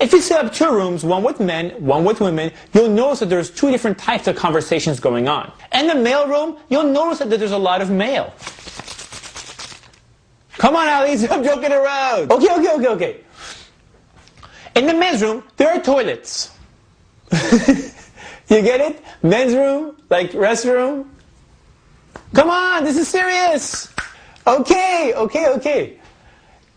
If you set up two rooms, one with men, one with women, you'll notice that there's two different types of conversations going on. In the male room, you'll notice that there's a lot of male. Come on, Ali, stop joking around. Okay. In the men's room, there are toilets. You get it? Men's room, like restroom. Come on, this is serious. Okay.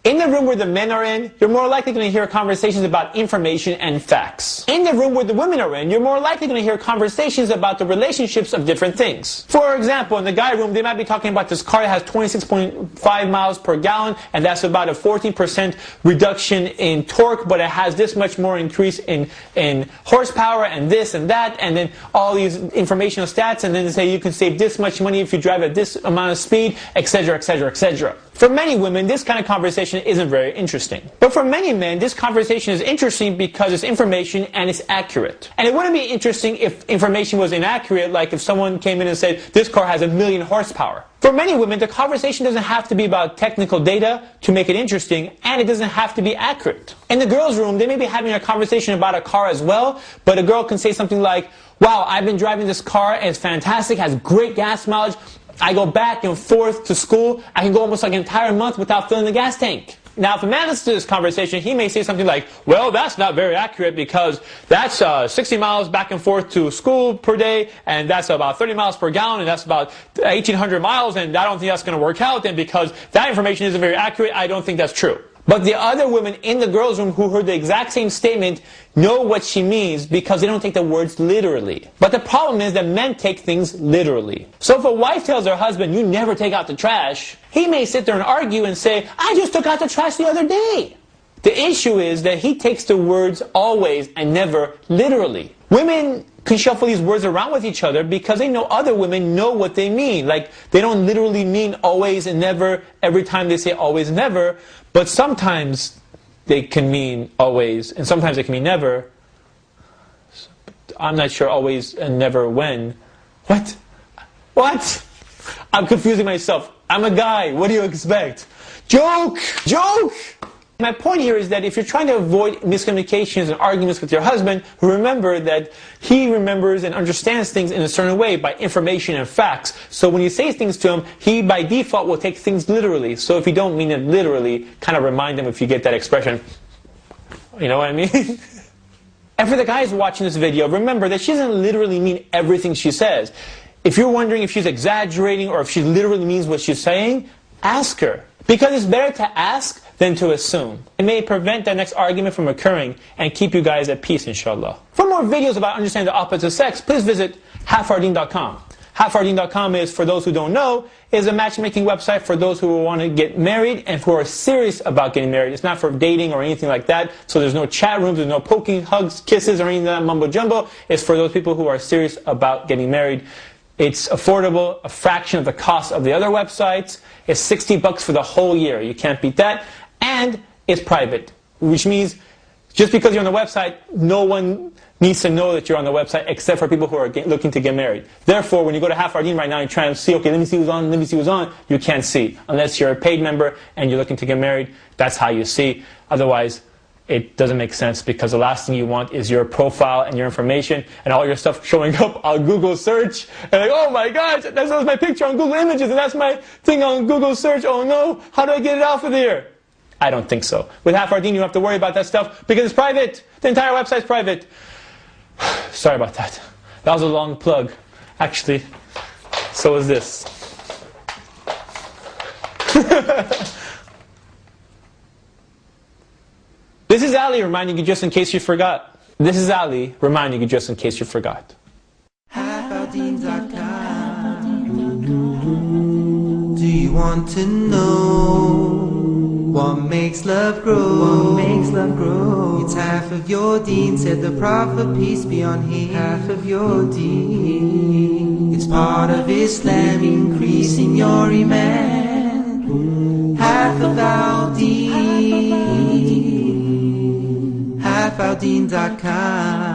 In the room where the men are in, you're more likely going to hear conversations about information and facts. In the room where the women are in, you're more likely going to hear conversations about the relationships of different things. For example, in the guy room, they might be talking about this car that has 26.5 miles per gallon, and that's about a 14% reduction in torque, but it has this much more increase in horsepower, and this and that, and then all these informational stats, and then they say you can save this much money if you drive at this amount of speed, etc., etc., etc. For many women, this kind of conversation isn't very interesting. But for many men, this conversation is interesting because it's information and it's accurate. And it wouldn't be interesting if information was inaccurate, like if someone came in and said, this car has 1,000,000 horsepower. For many women, the conversation doesn't have to be about technical data to make it interesting, and it doesn't have to be accurate. In the girls' room, they may be having a conversation about a car as well, but a girl can say something like, wow, I've been driving this car and it's fantastic, has great gas mileage. I go back and forth to school. I can go almost like an entire month without filling the gas tank. Now, if a man listens to this conversation, he may say something like, well, that's not very accurate because that's 60 miles back and forth to school per day, and that's about 30 miles per gallon, and that's about 1,800 miles, and I don't think that's going to work out, and because that information isn't very accurate, I don't think that's true. But the other women in the girls' room who heard the exact same statement know what she means because they don't take the words literally. But the problem is that men take things literally. So if a wife tells her husband, you never take out the trash, he may sit there and argue and say, I just took out the trash the other day. The issue is that he takes the words always and never literally. Women can shuffle these words around with each other because they know other women know what they mean. Like, they don't literally mean always and never every time they say always and never, but sometimes they can mean always and sometimes they can mean never. I'm not sure always and never when. What? I'm confusing myself. I'm a guy. What do you expect? Joke! My point here is that if you're trying to avoid miscommunications and arguments with your husband, remember that he remembers and understands things in a certain way by information and facts. So when you say things to him, he by default will take things literally. So if you don't mean it literally, kind of remind him if you get that expression. You know what I mean? And for the guys watching this video, remember that she doesn't literally mean everything she says. If you're wondering if she's exaggerating or if she literally means what she's saying, ask her. Because it's better to ask than to assume. It may prevent that next argument from occurring and keep you guys at peace, inshallah. For more videos about understanding the opposite sex, please visit halfardeen.com. Halfardeen.com is, for those who don't know, is a matchmaking website for those who want to get married and who are serious about getting married. It's not for dating or anything like that, so there's no chat rooms, there's no poking, hugs, kisses, or anything of that mumbo jumbo. It's for those people who are serious about getting married. It's affordable, a fraction of the cost of the other websites. It's $60 for the whole year. You can't beat that. And it's private, which means just because you're on the website, no one needs to know that you're on the website except for people who are looking to get married. Therefore, when you go to Half Ardeen right now and try and see, okay, let me see who's on, you can't see. Unless you're a paid member and you're looking to get married, that's how you see. Otherwise, it doesn't make sense because the last thing you want is your profile and your information and all your stuff showing up on Google search. And like, oh my gosh, that's my picture on Google Images and that's my thing on Google search. Oh no, how do I get it off of there? I don't think so. With Half Ardeen, you don't have to worry about that stuff because it's private. The entire website's private. Sorry about that. That was a long plug. Actually, so is this. This is Ali reminding you just in case you forgot. This is Ali reminding you just in case you forgot. Do you want to know what makes love grow? What makes love grow? It's half of your deen, said the Prophet, peace be on him. Half of your deen. It's part of Islam, increasing your iman. Half of our deen. halfardeen.com